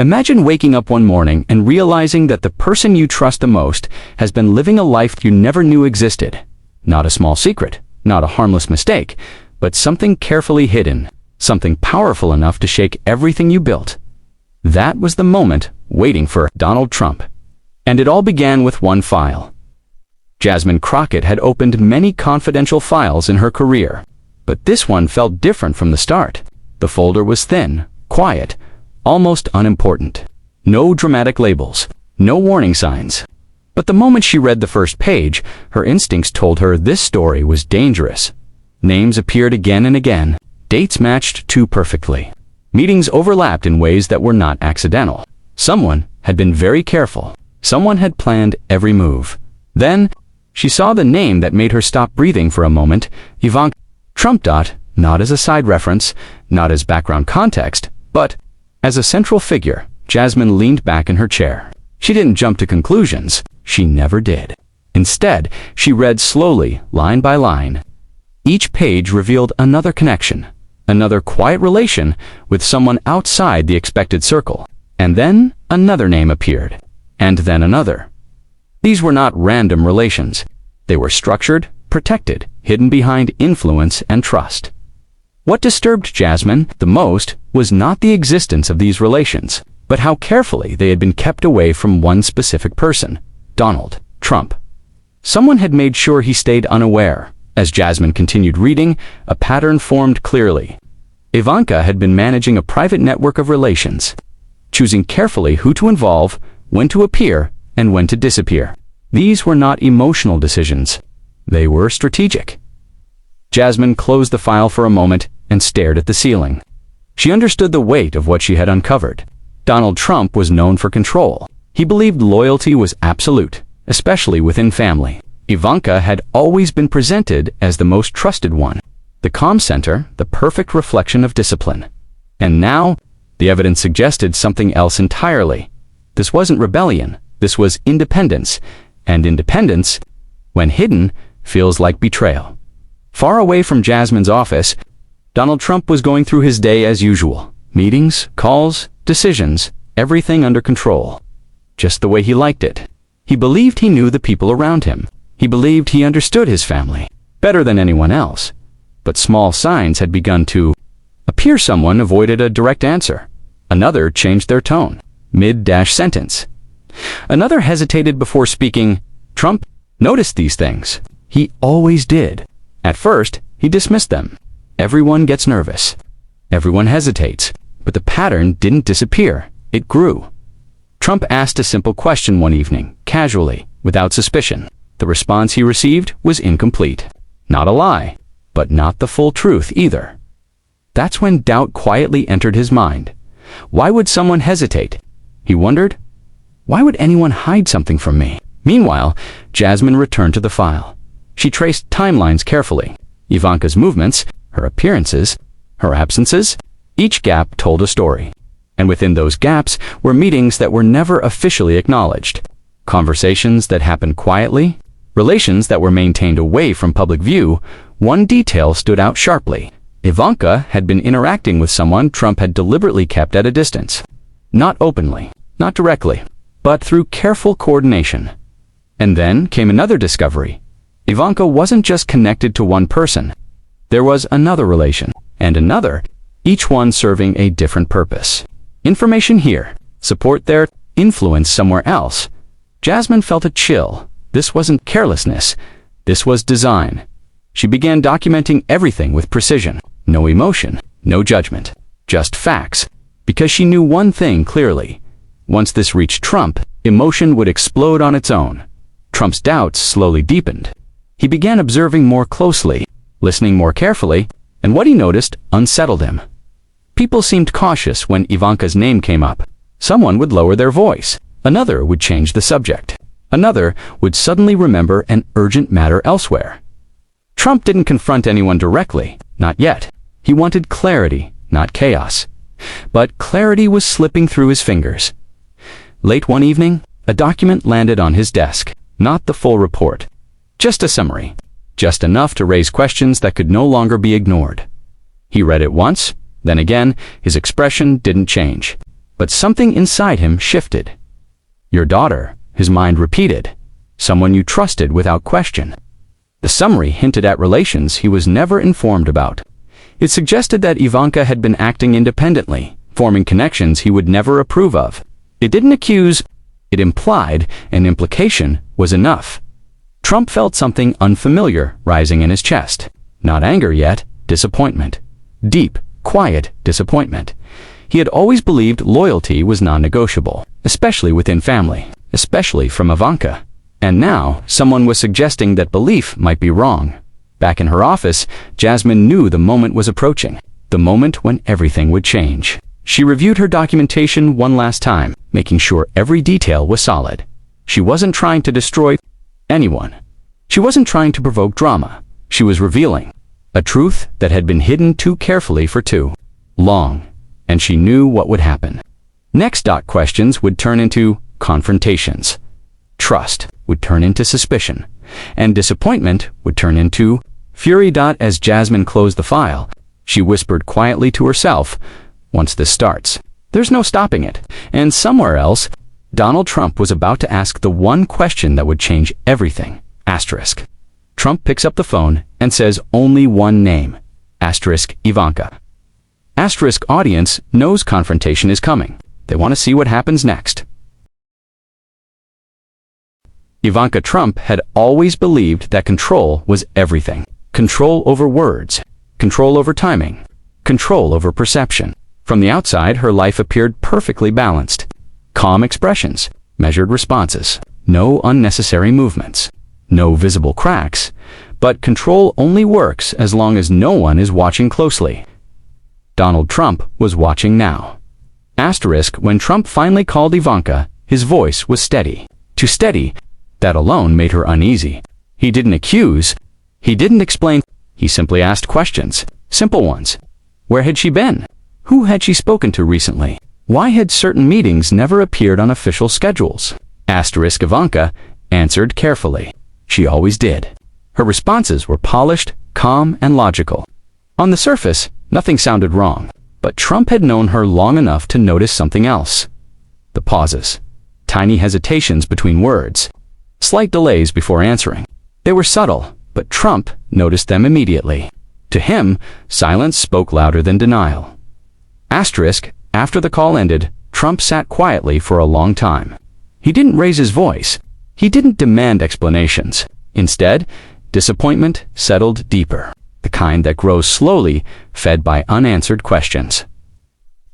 Imagine waking up one morning and realizing that the person you trust the most has been living a life you never knew existed. Not a small secret, not a harmless mistake, but something carefully hidden, something powerful enough to shake everything you built. That was the moment waiting for Donald Trump. And it all began with one file. Jasmine Crockett had opened many confidential files in her career, but this one felt different from the start. The folder was thin, quiet, almost unimportant. No dramatic labels, no warning signs. But the moment she read the first page, her instincts told her this story was dangerous. Names appeared again and again. Dates matched too perfectly. Meetings overlapped in ways that were not accidental. Someone had been very careful. Someone had planned every move. Then, she saw the name that made her stop breathing for a moment, Ivanka Trump. Not as a side reference, not as background context, but as a central figure. Jasmine leaned back in her chair. She didn't jump to conclusions. She never did. Instead, she read slowly, line by line. Each page revealed another connection, another quiet relation with someone outside the expected circle. And then another name appeared. And then another. These were not random relations. They were structured, protected, hidden behind influence and trust. What disturbed Jasmine the most was not the existence of these relations, but how carefully they had been kept away from one specific person, Donald Trump. Someone had made sure he stayed unaware. As Jasmine continued reading, a pattern formed clearly. Ivanka had been managing a private network of relations, choosing carefully who to involve, when to appear, and when to disappear. These were not emotional decisions. They were strategic. Jasmine closed the file for a moment and stared at the ceiling. She understood the weight of what she had uncovered. Donald Trump was known for control. He believed loyalty was absolute, especially within family. Ivanka had always been presented as the most trusted one, the calm center, the perfect reflection of discipline. And now, the evidence suggested something else entirely. This wasn't rebellion, this was independence. And independence, when hidden, feels like betrayal. Far away from Jasmine's office, Donald Trump was going through his day as usual. Meetings, calls, decisions, everything under control. Just the way he liked it. He believed he knew the people around him. He believed he understood his family better than anyone else. But small signs had begun to appear. Someone avoided a direct answer. Another changed their tone, mid-sentence. Another hesitated before speaking. Trump noticed these things. He always did. At first, he dismissed them. Everyone gets nervous. Everyone hesitates. But the pattern didn't disappear. It grew. Trump asked a simple question one evening, casually, without suspicion. The response he received was incomplete. Not a lie, but not the full truth either. That's when doubt quietly entered his mind. Why would someone hesitate? He wondered. Why would anyone hide something from me? Meanwhile, Jasmine returned to the file. She traced timelines carefully. Ivanka's movements, her appearances, her absences. Each gap told a story. And within those gaps were meetings that were never officially acknowledged. Conversations that happened quietly. Relations that were maintained away from public view. One detail stood out sharply. Ivanka had been interacting with someone Trump had deliberately kept at a distance. Not openly, not directly, but through careful coordination. And then came another discovery. Ivanka wasn't just connected to one person. There was another relation, and another, each one serving a different purpose. Information here, support there, influence somewhere else. Jasmine felt a chill. This wasn't carelessness. This was design. She began documenting everything with precision. No emotion, no judgment, just facts. Because she knew one thing clearly. Once this reached Trump, emotion would explode on its own. Trump's doubts slowly deepened. He began observing more closely, listening more carefully, and what he noticed unsettled him. People seemed cautious when Ivanka's name came up. Someone would lower their voice. Another would change the subject. Another would suddenly remember an urgent matter elsewhere. Trump didn't confront anyone directly, not yet. He wanted clarity, not chaos. But clarity was slipping through his fingers. Late one evening, a document landed on his desk. Not the full report. Just a summary. Just enough to raise questions that could no longer be ignored. He read it once, then again. His expression didn't change. but something inside him shifted. Your daughter, his mind repeated. Someone you trusted without question. The summary hinted at relations he was never informed about. It suggested that Ivanka had been acting independently, forming connections he would never approve of. It didn't accuse, it implied, and implication was enough. Trump felt something unfamiliar rising in his chest. Not anger yet, disappointment. Deep, quiet disappointment. He had always believed loyalty was non-negotiable, especially within family, especially from Ivanka. And now, someone was suggesting that belief might be wrong. Back in her office, Jasmine knew the moment was approaching, the moment when everything would change. She reviewed her documentation one last time, making sure every detail was solid. She wasn't trying to destroy anyone. She wasn't trying to provoke drama. She was revealing a truth that had been hidden too carefully for too long, and she knew what would happen. Next, questions would turn into confrontations. Trust would turn into suspicion, and disappointment would turn into fury. As Jasmine closed the file, she whispered quietly to herself, once this starts, there's no stopping it. And somewhere else, Donald Trump was about to ask the one question that would change everything. Asterisk. Trump picks up the phone and says only one name. Asterisk Ivanka. Asterisk audience knows confrontation is coming. They want to see what happens next. Ivanka Trump had always believed that control was everything. Control over words, control over timing, control over perception. From the outside, her life appeared perfectly balanced. Calm expressions, measured responses, no unnecessary movements, no visible cracks. But control only works as long as no one is watching closely. Donald Trump was watching now. Asterisk, when Trump finally called Ivanka, his voice was steady. Too steady. That alone made her uneasy. He didn't accuse. He didn't explain. He simply asked questions. Simple ones. Where had she been? Who had she spoken to recently? Why had certain meetings never appeared on official schedules? Asterisk Ivanka answered carefully. She always did. Her responses were polished, calm, and logical. On the surface, nothing sounded wrong, but Trump had known her long enough to notice something else. The pauses. Tiny hesitations between words. Slight delays before answering. They were subtle, but Trump noticed them immediately. To him, silence spoke louder than denial. Asterisk, after the call ended, Trump sat quietly for a long time. He didn't raise his voice. He didn't demand explanations. Instead, disappointment settled deeper, the kind that grows slowly, fed by unanswered questions.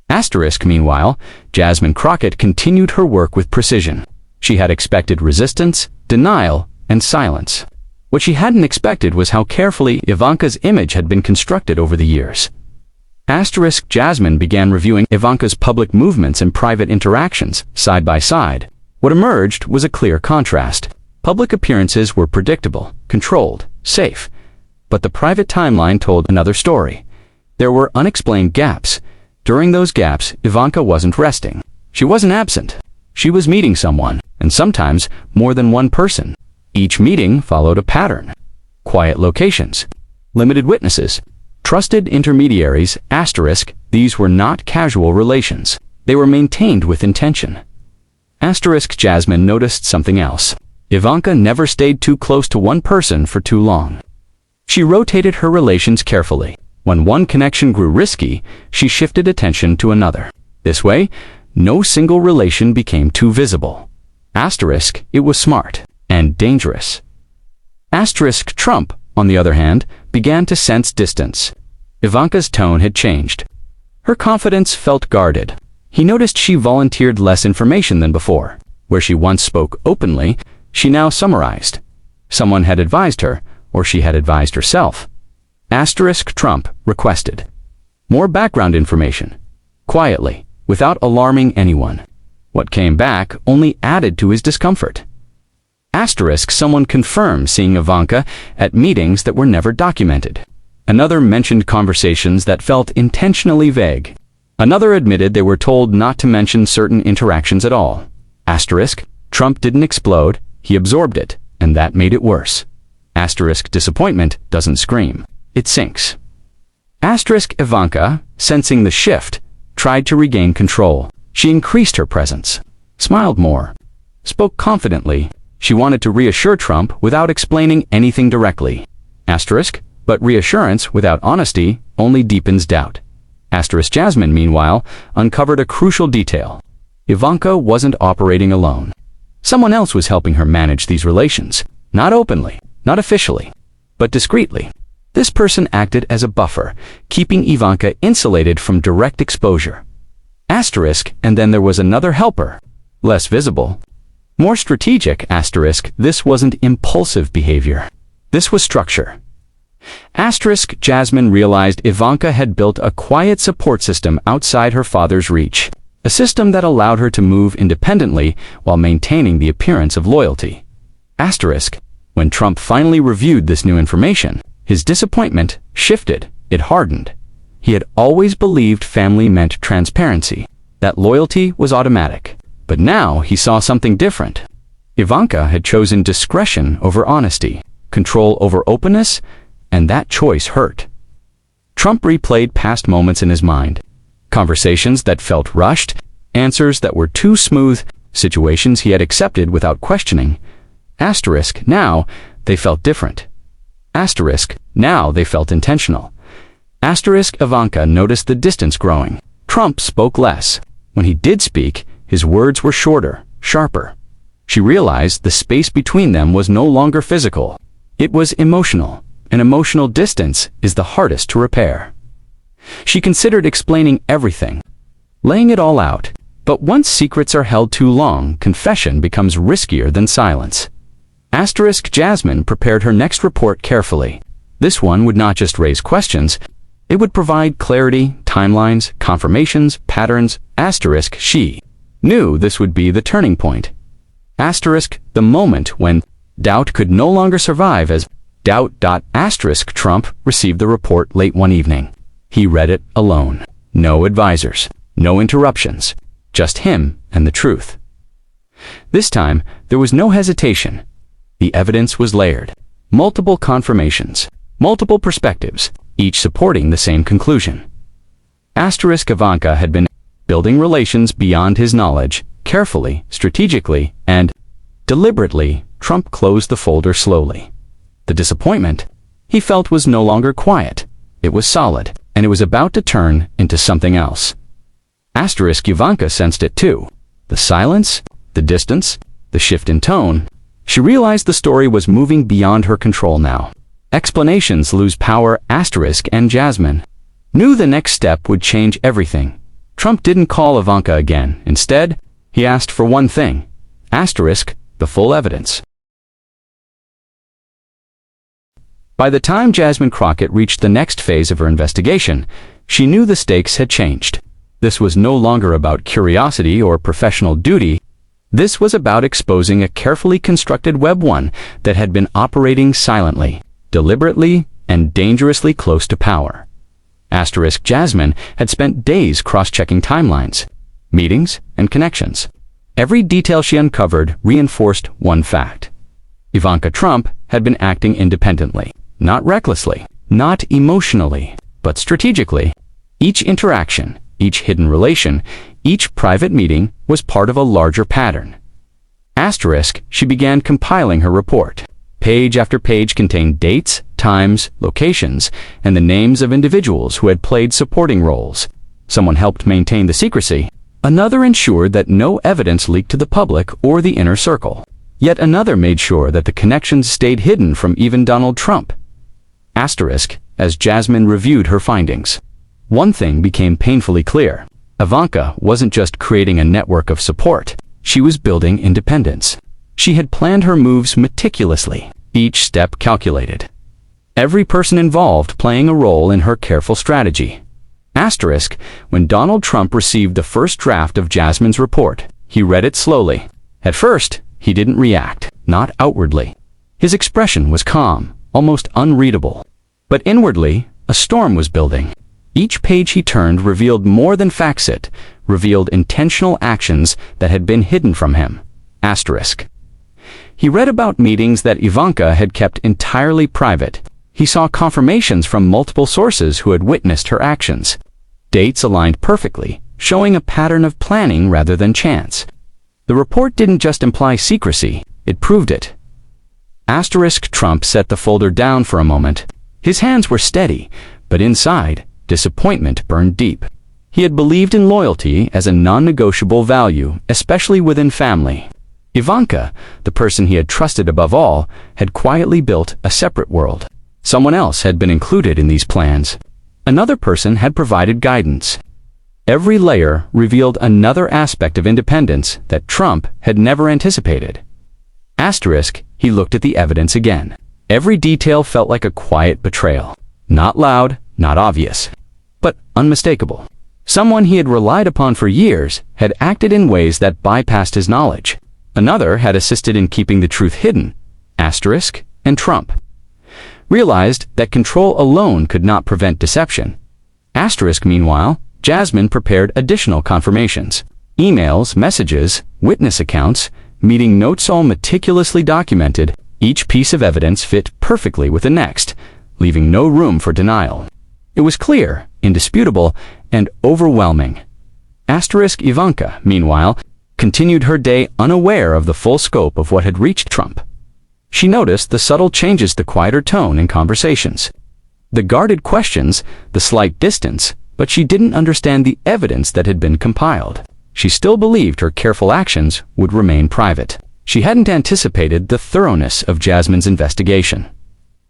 Asterisk, meanwhile, Jasmine Crockett continued her work with precision. She had expected resistance, denial, and silence. What she hadn't expected was how carefully Ivanka's image had been constructed over the years. Asterisk, Jasmine began reviewing Ivanka's public movements and private interactions, side by side. What emerged was a clear contrast. Public appearances were predictable, controlled, safe. But the private timeline told another story. There were unexplained gaps. During those gaps, Ivanka wasn't resting. She wasn't absent. She was meeting someone, and sometimes more than one person. Each meeting followed a pattern. Quiet locations, limited witnesses, trusted intermediaries. Asterisk, these were not casual relations. They were maintained with intention. Asterisk, Jasmine noticed something else. Ivanka never stayed too close to one person for too long. She rotated her relations carefully. When one connection grew risky, she shifted attention to another. This way, no single relation became too visible. Asterisk, it was smart and dangerous. Asterisk, Trump, on the other hand, began to sense distance. Ivanka's tone had changed. Her confidence felt guarded. He noticed she volunteered less information than before. Where she once spoke openly, she now summarized. Someone had advised her, or she had advised herself. Asterisk, Trump requested more background information, quietly, without alarming anyone. What came back only added to his discomfort. Asterisk, someone confirmed seeing Ivanka at meetings that were never documented. Another mentioned conversations that felt intentionally vague. Another admitted they were told not to mention certain interactions at all. Asterisk, Trump didn't explode, he absorbed it, and that made it worse. Asterisk, disappointment doesn't scream, it sinks. Asterisk, Ivanka, sensing the shift, tried to regain control. She increased her presence, smiled more, spoke confidently. She wanted to reassure Trump without explaining anything directly. Asterisk, but reassurance without honesty only deepens doubt. Asterisk Jasmine, meanwhile, uncovered a crucial detail. Ivanka wasn't operating alone. Someone else was helping her manage these relations, not openly, not officially, but discreetly. This person acted as a buffer, keeping Ivanka insulated from direct exposure. Asterisk, and then there was another helper, less visible, more strategic. Asterisk, this wasn't impulsive behavior. This was structure. Asterisk, Jasmine realized Ivanka had built a quiet support system outside her father's reach, a system that allowed her to move independently while maintaining the appearance of loyalty. Asterisk, when Trump finally reviewed this new information, his disappointment shifted, it hardened. He had always believed family meant transparency, that loyalty was automatic. But now he saw something different. Ivanka had chosen discretion over honesty, control over openness, and that choice hurt. Trump replayed past moments in his mind. Conversations that felt rushed, answers that were too smooth, situations he had accepted without questioning. Asterisk, now they felt different. Asterisk, now they felt intentional. Asterisk, Ivanka noticed the distance growing. Trump spoke less. When he did speak, his words were shorter, sharper. She realized the space between them was no longer physical. It was emotional. An emotional distance is the hardest to repair. She considered explaining everything, laying it all out. But once secrets are held too long, confession becomes riskier than silence. Asterisk, Jasmine prepared her next report carefully. This one would not just raise questions, it would provide clarity, timelines, confirmations, patterns. Asterisk, she knew this would be the turning point. Asterisk, the moment when doubt could no longer survive as doubt. Asterisk, Trump received the report late one evening. He read it alone. No advisors, no interruptions, just him and the truth. This time, there was no hesitation. The evidence was layered. Multiple confirmations, multiple perspectives, each supporting the same conclusion. Asterisk, Ivanka had been building relations beyond his knowledge, carefully, strategically, and deliberately. Trump closed the folder slowly. The disappointment he felt was no longer quiet. It was solid, and it was about to turn into something else. Asterisk, Ivanka sensed it too. The silence, the distance, the shift in tone. She realized the story was moving beyond her control now. Explanations lose power. Asterisk, and Jasmine knew the next step would change everything. Trump didn't call Ivanka again. Instead, he asked for one thing. Asterisk, the full evidence. By the time Jasmine Crockett reached the next phase of her investigation, she knew the stakes had changed. This was no longer about curiosity or professional duty. This was about exposing a carefully constructed web that had been operating silently, deliberately, and dangerously close to power. Asterisk, Jasmine had spent days cross-checking timelines, meetings, and connections. Every detail she uncovered reinforced one fact. Ivanka Trump had been acting independently, not recklessly, not emotionally, but strategically. Each interaction, each hidden relation, each private meeting was part of a larger pattern. Asterisk, she began compiling her report. Page after page contained dates, times, locations, and the names of individuals who had played supporting roles. Someone helped maintain the secrecy. Another ensured that no evidence leaked to the public or the inner circle. Yet another made sure that the connections stayed hidden from even Donald Trump. Asterisk, as Jasmine reviewed her findings, one thing became painfully clear. Ivanka wasn't just creating a network of support. She was building independence. She had planned her moves meticulously, each step calculated. Every person involved playing a role in her careful strategy. Asterisk, when Donald Trump received the first draft of Jasmine's report, he read it slowly. At first, he didn't react, not outwardly. His expression was calm, almost unreadable. But inwardly, a storm was building. Each page he turned revealed more than facts. It revealed intentional actions that had been hidden from him. Asterisk. He read about meetings that Ivanka had kept entirely private. He saw confirmations from multiple sources who had witnessed her actions. Dates aligned perfectly, showing a pattern of planning rather than chance. The report didn't just imply secrecy, it proved it. Trump set the folder down for a moment. His hands were steady, but inside, disappointment burned deep. He had believed in loyalty as a non-negotiable value, especially within family. Ivanka, the person he had trusted above all, had quietly built a separate world. Someone else had been included in these plans. Another person had provided guidance. Every layer revealed another aspect of independence that Trump had never anticipated. He looked at the evidence again. Every detail felt like a quiet betrayal. Not loud, not obvious, but unmistakable. Someone he had relied upon for years had acted in ways that bypassed his knowledge. Another had assisted in keeping the truth hidden. And Trump realized that control alone could not prevent deception. Meanwhile, Jasmine prepared additional confirmations. Emails, messages, witness accounts, meeting notes all meticulously documented. Each piece of evidence fit perfectly with the next, leaving no room for denial. It was clear, indisputable, and overwhelming. Ivanka, meanwhile, continued her day unaware of the full scope of what had reached Trump. She noticed the subtle changes, the quieter tone in conversations, the guarded questions, the slight distance, but she didn't understand the evidence that had been compiled. She still believed her careful actions would remain private. She hadn't anticipated the thoroughness of Jasmine's investigation.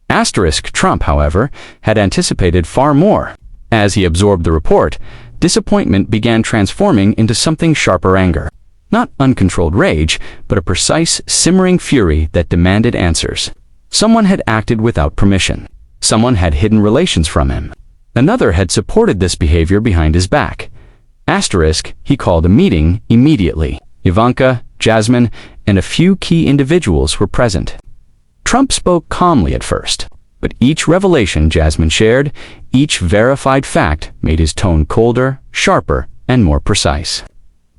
Trump, however, had anticipated far more. As he absorbed the report, disappointment began transforming into something sharper anger. Not uncontrolled rage, but a precise, simmering fury that demanded answers. Someone had acted without permission. Someone had hidden relations from him. Another had supported this behavior behind his back. He called a meeting immediately. Ivanka, Jasmine, and a few key individuals were present. Trump spoke calmly at first, but each revelation Jasmine shared, each verified fact made his tone colder, sharper, and more precise.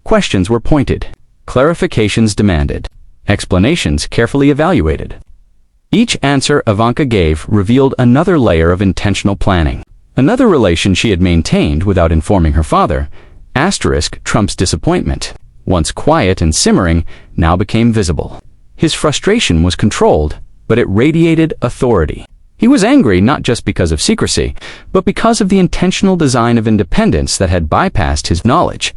Questions were pointed, clarifications demanded, explanations carefully evaluated. Each answer Ivanka gave revealed another layer of intentional planning. Another relation she had maintained without informing her father. Trump's disappointment, once quiet and simmering, now became visible. His frustration was controlled, but it radiated authority. He was angry not just because of secrecy, but because of the intentional design of independence that had bypassed his knowledge.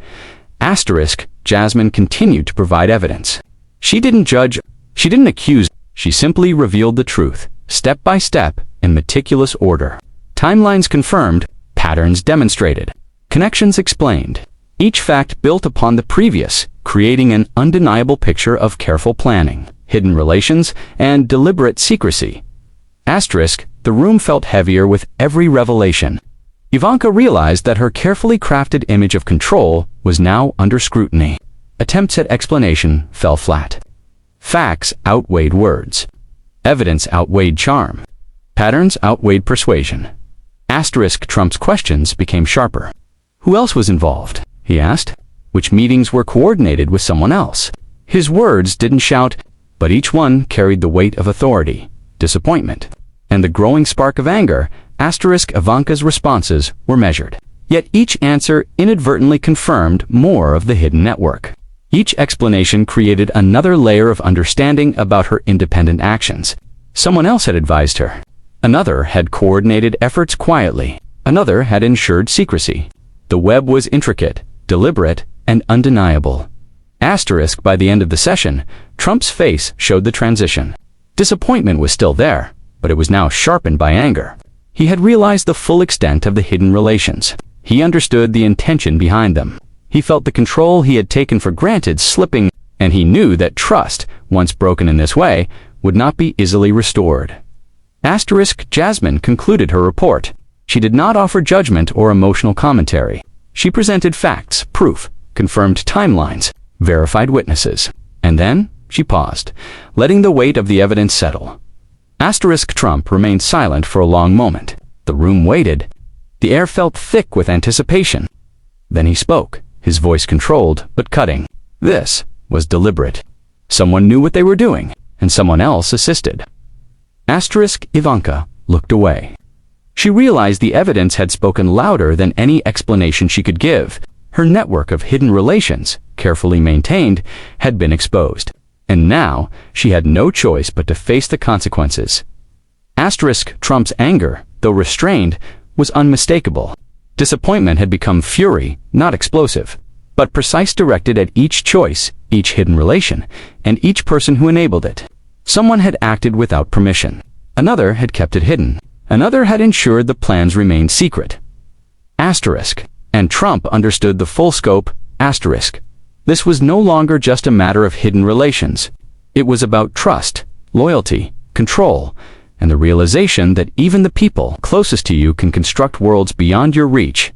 Jasmine continued to provide evidence. She didn't judge, she didn't accuse, she simply revealed the truth, step by step, in meticulous order. Timelines confirmed, patterns demonstrated, connections explained. Each fact built upon the previous, creating an undeniable picture of careful planning, hidden relations, and deliberate secrecy. The room felt heavier with every revelation. Ivanka realized that her carefully crafted image of control was now under scrutiny. Attempts at explanation fell flat. Facts outweighed words. Evidence outweighed charm. Patterns outweighed persuasion. Trump's questions became sharper. Who else was involved? He asked. Which meetings were coordinated with someone else? His words didn't shout, but each one carried the weight of authority, disappointment, and the growing spark of anger. Ivanka's responses were measured. Yet each answer inadvertently confirmed more of the hidden network. Each explanation created another layer of understanding about her independent actions. Someone else had advised her. Another had coordinated efforts quietly. Another had ensured secrecy. The web was intricate, deliberate, and undeniable. By the end of the session, Trump's face showed the transition. Disappointment was still there, but it was now sharpened by anger. He had realized the full extent of the hidden relations. He understood the intention behind them. He felt the control he had taken for granted slipping, and he knew that trust, once broken in this way, would not be easily restored. Jasmine concluded her report. She did not offer judgment or emotional commentary. She presented facts, proof, confirmed timelines, verified witnesses. And then she paused, letting the weight of the evidence settle. Trump remained silent for a long moment. The room waited. The air felt thick with anticipation. Then he spoke, his voice controlled but cutting. This was deliberate. Someone knew what they were doing, and someone else assisted. Ivanka looked away. She realized the evidence had spoken louder than any explanation she could give. Her network of hidden relations, carefully maintained, had been exposed. And now, she had no choice but to face the consequences. Trump's anger, though restrained, was unmistakable. Disappointment had become fury, not explosive, but precise, directed at each choice, each hidden relation, and each person who enabled it. Someone had acted without permission. Another had kept it hidden. Another had ensured the plans remained secret. And Trump understood the full scope. This was no longer just a matter of hidden relations. It was about trust, loyalty, control, and the realization that even the people closest to you can construct worlds beyond your reach.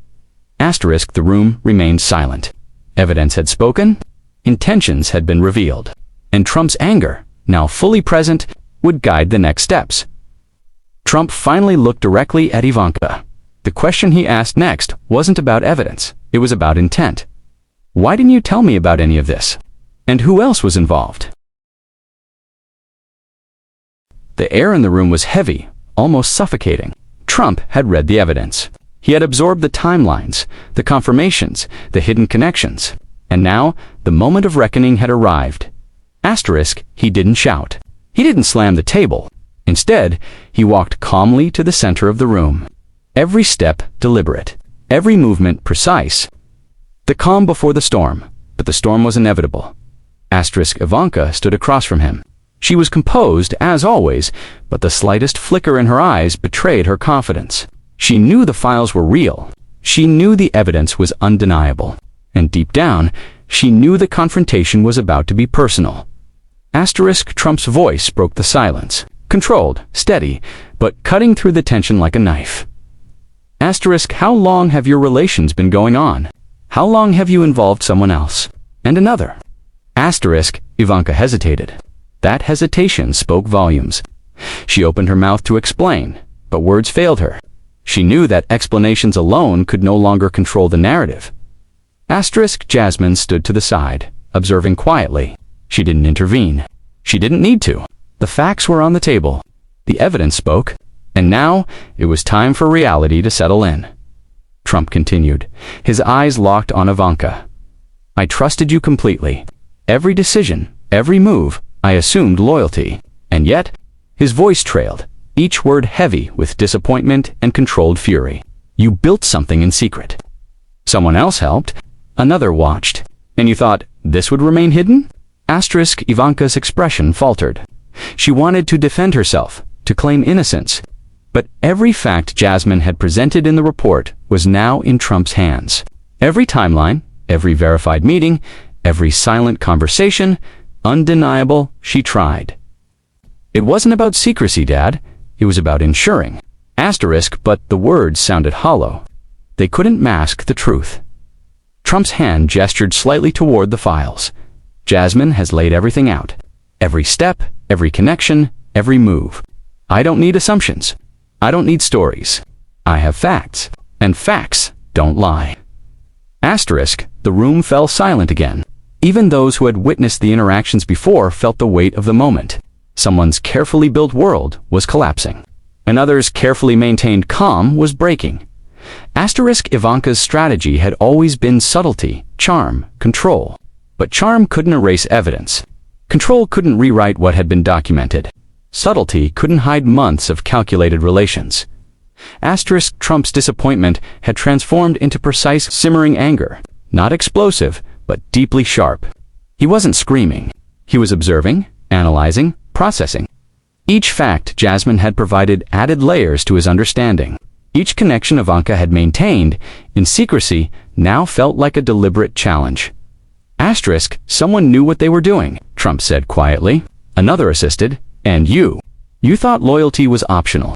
The room remained silent. Evidence had spoken, intentions had been revealed, and Trump's anger, now fully present, would guide the next steps. Trump finally looked directly at Ivanka. The question he asked next wasn't about evidence, it was about intent. Why didn't you tell me about any of this? And who else was involved? The air in the room was heavy, almost suffocating. Trump had read the evidence. He had absorbed the timelines, the confirmations, the hidden connections. And now, the moment of reckoning had arrived. He didn't shout. He didn't slam the table. Instead, he walked calmly to the center of the room. Every step deliberate, every movement precise. The calm before the storm, but the storm was inevitable. Ivanka stood across from him. She was composed, as always, but the slightest flicker in her eyes betrayed her confidence. She knew the files were real. She knew the evidence was undeniable. And deep down, she knew the confrontation was about to be personal. Trump's voice broke the silence, controlled, steady, but cutting through the tension like a knife. How long have your relations been going on? How long have you involved someone else? And another? Ivanka hesitated. That hesitation spoke volumes. She opened her mouth to explain, but words failed her. She knew that explanations alone could no longer control the narrative. Jasmine stood to the side, observing quietly. She didn't intervene. She didn't need to. The facts were on the table. The evidence spoke. And now, it was time for reality to settle in. Trump continued, his eyes locked on Ivanka. I trusted you completely. Every decision, every move, I assumed loyalty. And yet, his voice trailed, each word heavy with disappointment and controlled fury. You built something in secret. Someone else helped. Another watched. And you thought, this would remain hidden? Ivanka's expression faltered. She wanted to defend herself, to claim innocence. But every fact Jasmine had presented in the report was now in Trump's hands. Every timeline, every verified meeting, every silent conversation, undeniable, she tried. It wasn't about secrecy, Dad. It was about ensuring. But the words sounded hollow. They couldn't mask the truth. Trump's hand gestured slightly toward the files. Jasmine has laid everything out. Every step, every connection, every move. I don't need assumptions. I don't need stories. I have facts. And facts don't lie. The room fell silent again. Even those who had witnessed the interactions before felt the weight of the moment. Someone's carefully built world was collapsing. Another's carefully maintained calm was breaking. Ivanka's strategy had always been subtlety, charm, control. But charm couldn't erase evidence. Control couldn't rewrite what had been documented. Subtlety couldn't hide months of calculated relations. Trump's disappointment had transformed into precise, simmering anger. Not explosive, but deeply sharp. He wasn't screaming. He was observing, analyzing, processing. Each fact Jasmine had provided added layers to his understanding. Each connection Ivanka had maintained, in secrecy, now felt like a deliberate challenge. Someone knew what they were doing, Trump said quietly. Another assisted, and you. You thought loyalty was optional.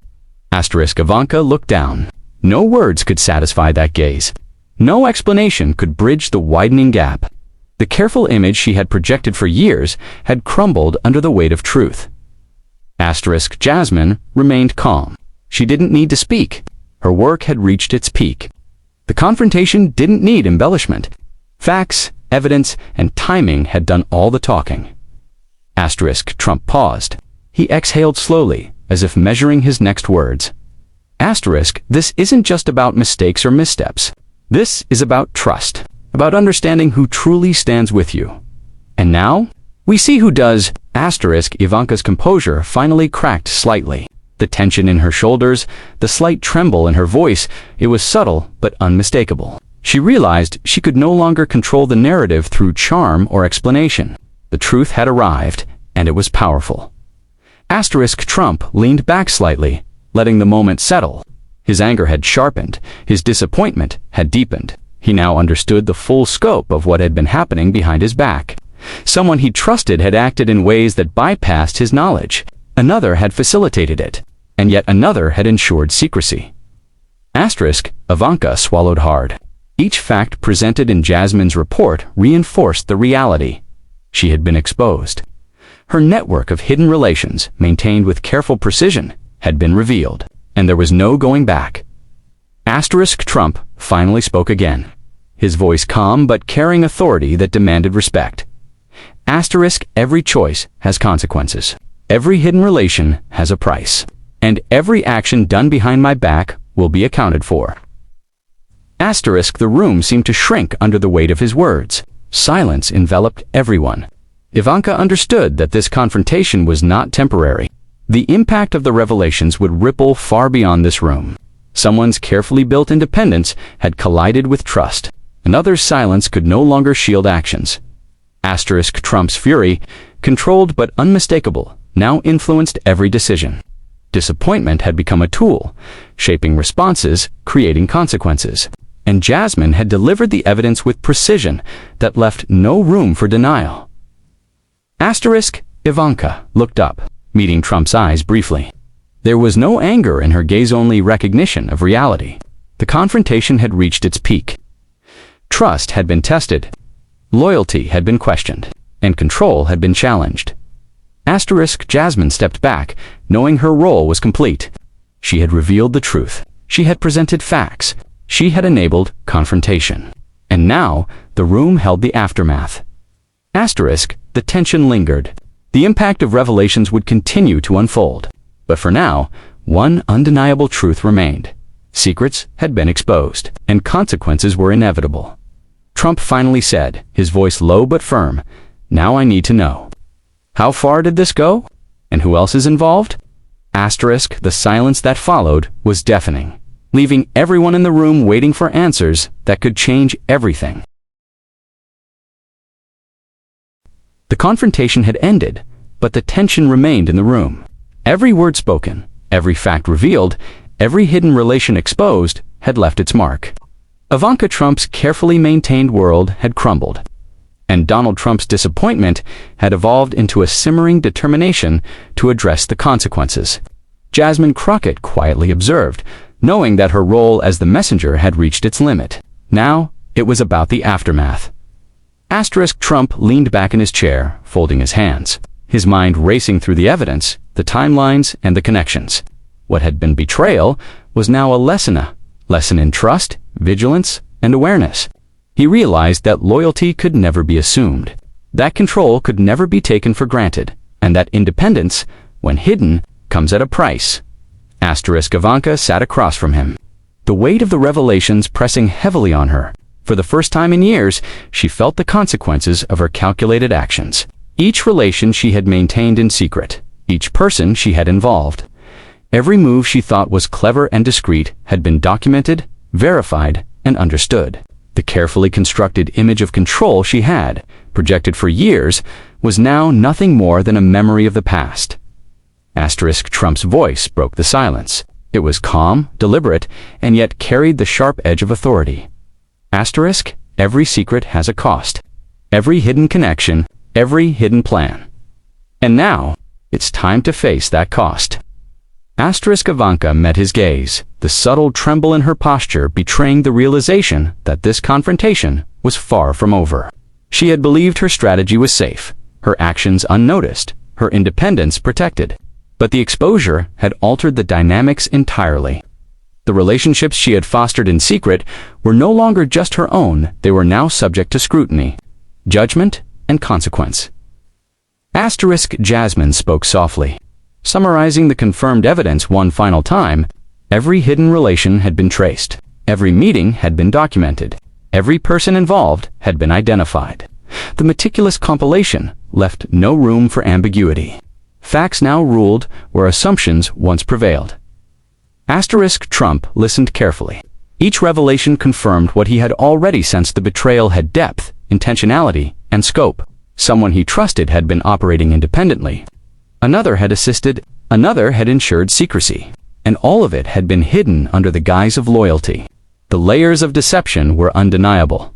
Ivanka looked down. No words could satisfy that gaze. No explanation could bridge the widening gap. The careful image she had projected for years had crumbled under the weight of truth. Jasmine remained calm. She didn't need to speak. Her work had reached its peak. The confrontation didn't need embellishment. Facts, evidence, and timing had done all the talking. Trump paused. He exhaled slowly, as if measuring his next words. This isn't just about mistakes or missteps. This is about trust. about understanding who truly stands with you. And now, we see who does. Ivanka's composure finally cracked slightly. The tension in her shoulders, the slight tremble in her voice, it was subtle but unmistakable. She realized she could no longer control the narrative through charm or explanation. The truth had arrived, and it was powerful. Trump leaned back slightly, letting the moment settle. His anger had sharpened, his disappointment had deepened. He now understood the full scope of what had been happening behind his back. Someone he trusted had acted in ways that bypassed his knowledge. Another had facilitated it, and yet another had ensured secrecy. Ivanka swallowed hard. Each fact presented in Jasmine's report reinforced the reality. She had been exposed. Her network of hidden relations, maintained with careful precision, had been revealed, and there was no going back. Trump finally spoke again, his voice calm but carrying authority that demanded respect. Every choice has consequences. Every hidden relation has a price. And every action done behind my back will be accounted for. The room seemed to shrink under the weight of his words. Silence enveloped everyone. Ivanka understood that this confrontation was not temporary. The impact of the revelations would ripple far beyond this room. Someone's carefully built independence had collided with trust. Another's silence could no longer shield actions. Trump's fury, controlled but unmistakable, now influenced every decision. Disappointment had become a tool, shaping responses, creating consequences. And Jasmine had delivered the evidence with precision that left no room for denial. Ivanka looked up, meeting Trump's eyes briefly. There was no anger in her gaze-only recognition of reality. The confrontation had reached its peak. Trust had been tested, loyalty had been questioned, and control had been challenged. Jasmine stepped back, knowing her role was complete. She had revealed the truth. She had presented facts. She had enabled confrontation. And now, the room held the aftermath. The tension lingered. The impact of revelations would continue to unfold. But for now, one undeniable truth remained. Secrets had been exposed, and consequences were inevitable. Trump finally said, his voice low but firm, "Now I need to know. How far did this go? And who else is involved?" The silence that followed was deafening, leaving everyone in the room waiting for answers that could change everything. The confrontation had ended, but the tension remained in the room. Every word spoken, every fact revealed, every hidden relation exposed had left its mark. Ivanka Trump's carefully maintained world had crumbled, and Donald Trump's disappointment had evolved into a simmering determination to address the consequences. Jasmine Crockett quietly observed, knowing that her role as the messenger had reached its limit. Now, it was about the aftermath. Trump leaned back in his chair, folding his hands, his mind racing through the evidence, the timelines, and the connections. What had been betrayal was now a lesson in trust, vigilance, and awareness. He realized that loyalty could never be assumed, that control could never be taken for granted, and that independence, when hidden, comes at a price. Ivanka sat across from him, the weight of the revelations pressing heavily on her. For the first time in years, she felt the consequences of her calculated actions. Each relation she had maintained in secret, each person she had involved. Every move she thought was clever and discreet had been documented, verified, and understood. The carefully constructed image of control she had, projected for years, was now nothing more than a memory of the past. Trump's voice broke the silence. It was calm, deliberate, and yet carried the sharp edge of authority. Every secret has a cost. Every hidden connection, every hidden plan. And now, it's time to face that cost. Ivanka met his gaze, the subtle tremble in her posture betraying the realization that this confrontation was far from over. She had believed her strategy was safe, her actions unnoticed, her independence protected. But the exposure had altered the dynamics entirely. The relationships she had fostered in secret were no longer just her own, they were now subject to scrutiny, judgment, and consequence. Jasmine spoke softly. Summarizing the confirmed evidence one final time, every hidden relation had been traced, every meeting had been documented, Every person involved had been identified. The meticulous compilation left no room for ambiguity. Facts now ruled where assumptions once prevailed. Trump listened carefully. Each revelation confirmed what he had already sensed: the betrayal had depth, intentionality, and scope. Someone he trusted had been operating independently. Another had assisted, another had ensured secrecy. And all of it had been hidden under the guise of loyalty. The layers of deception were undeniable.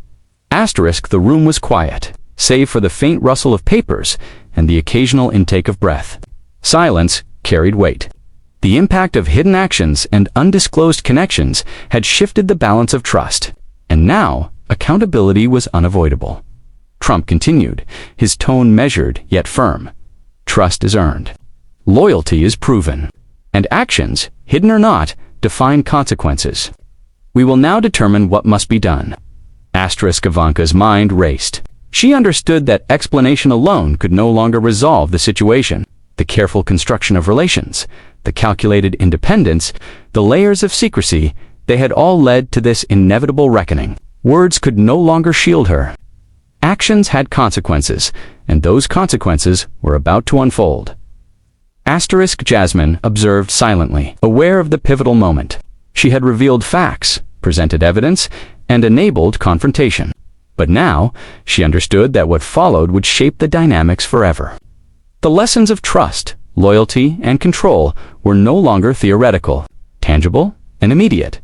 The room was quiet, save for the faint rustle of papers and the occasional intake of breath. Silence carried weight. The impact of hidden actions and undisclosed connections had shifted the balance of trust, and now accountability was unavoidable. Trump continued, his tone measured yet firm. Trust is earned. Loyalty is proven. And actions, hidden or not, define consequences. We will now determine what must be done. Ivanka's mind raced. She understood that explanation alone could no longer resolve the situation. The careful construction of relations, the calculated independence, the layers of secrecy, they had all led to this inevitable reckoning. Words could no longer shield her. Actions had consequences, and those consequences were about to unfold. Jasmine observed silently, aware of the pivotal moment. She had revealed facts, presented evidence, and enabled confrontation. But now, she understood that what followed would shape the dynamics forever. The lessons of trust, loyalty, and control were no longer theoretical, tangible, and immediate.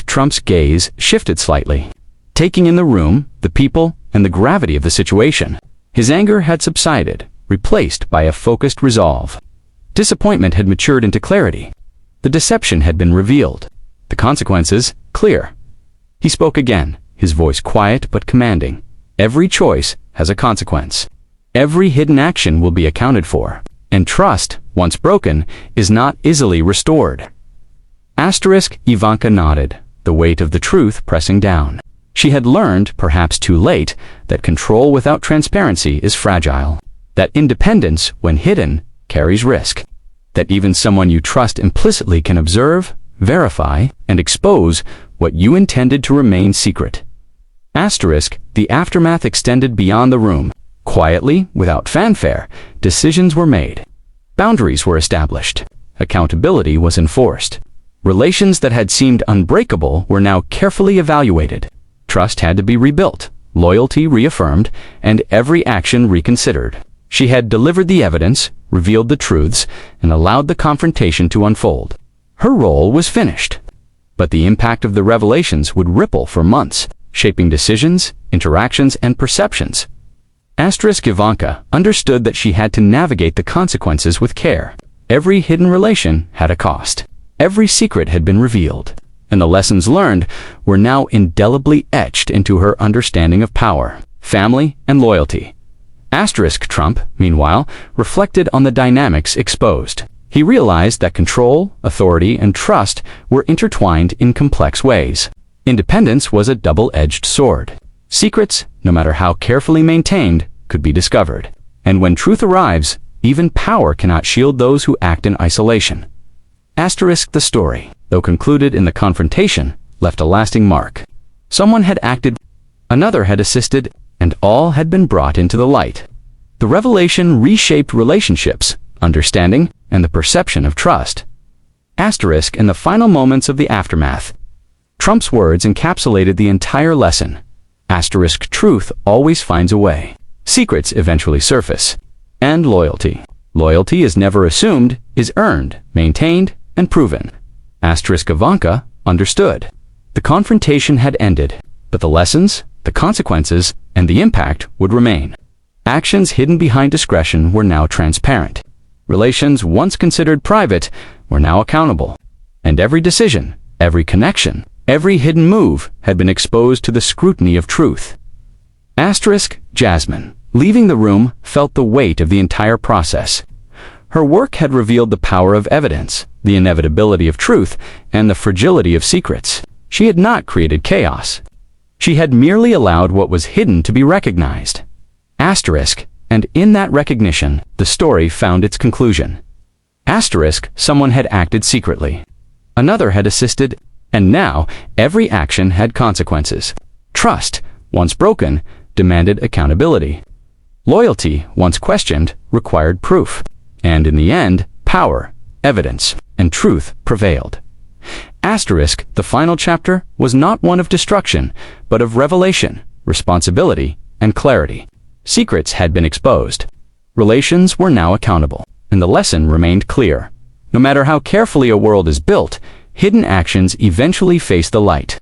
Trump's gaze shifted slightly, taking in the room, the people, and the gravity of the situation. His anger had subsided, replaced by a focused resolve. Disappointment had matured into clarity. The deception had been revealed. The consequences, clear. He spoke again, his voice quiet but commanding. Every choice has a consequence. Every hidden action will be accounted for. And trust, once broken, is not easily restored. Ivanka nodded, the weight of the truth pressing down. She had learned, perhaps too late, that control without transparency is fragile. That independence, when hidden, carries risk. That even someone you trust implicitly can observe, verify, and expose what you intended to remain secret. The aftermath extended beyond the room. Quietly, without fanfare, decisions were made. Boundaries were established. Accountability was enforced. Relations that had seemed unbreakable were now carefully evaluated. Trust had to be rebuilt, loyalty reaffirmed, and every action reconsidered. She had delivered the evidence, revealed the truths, and allowed the confrontation to unfold. Her role was finished. But the impact of the revelations would ripple for months, shaping decisions, interactions, and perceptions. Ivanka understood that she had to navigate the consequences with care. Every hidden relation had a cost. Every secret had been revealed. And the lessons learned were now indelibly etched into her understanding of power, family, and loyalty. Trump, meanwhile, reflected on the dynamics exposed. He realized that control, authority, and trust were intertwined in complex ways. Independence was a double-edged sword. Secrets, no matter how carefully maintained, could be discovered. And when truth arrives, even power cannot shield those who act in isolation. The story, though concluded in the confrontation, left a lasting mark. Someone had acted, another had assisted, and all had been brought into the light. The revelation reshaped relationships, understanding, and the perception of trust. In the final moments of the aftermath, Trump's words encapsulated the entire lesson. Truth always finds a way. Secrets eventually surface. And loyalty. Loyalty is never assumed, is earned, maintained, and proven. Ivanka understood. The confrontation had ended, but the lessons, the consequences, and the impact would remain. Actions hidden behind discretion were now transparent. Relations once considered private were now accountable. And every decision, every connection, every hidden move had been exposed to the scrutiny of truth. Jasmine, leaving the room, felt the weight of the entire process. Her work had revealed the power of evidence, the inevitability of truth, and the fragility of secrets. She had not created chaos. She had merely allowed what was hidden to be recognized. And in that recognition, the story found its conclusion. Someone had acted secretly. Another had assisted, And now, every action had consequences. Trust, once broken, demanded accountability. Loyalty, once questioned, required proof. And in the end, power, evidence, and truth prevailed. Asterisk, the final chapter was not one of destruction, but of revelation, responsibility, and clarity. Secrets had been exposed. Relations were now accountable, and the lesson remained clear. No matter how carefully a world is built, hidden actions eventually face the light.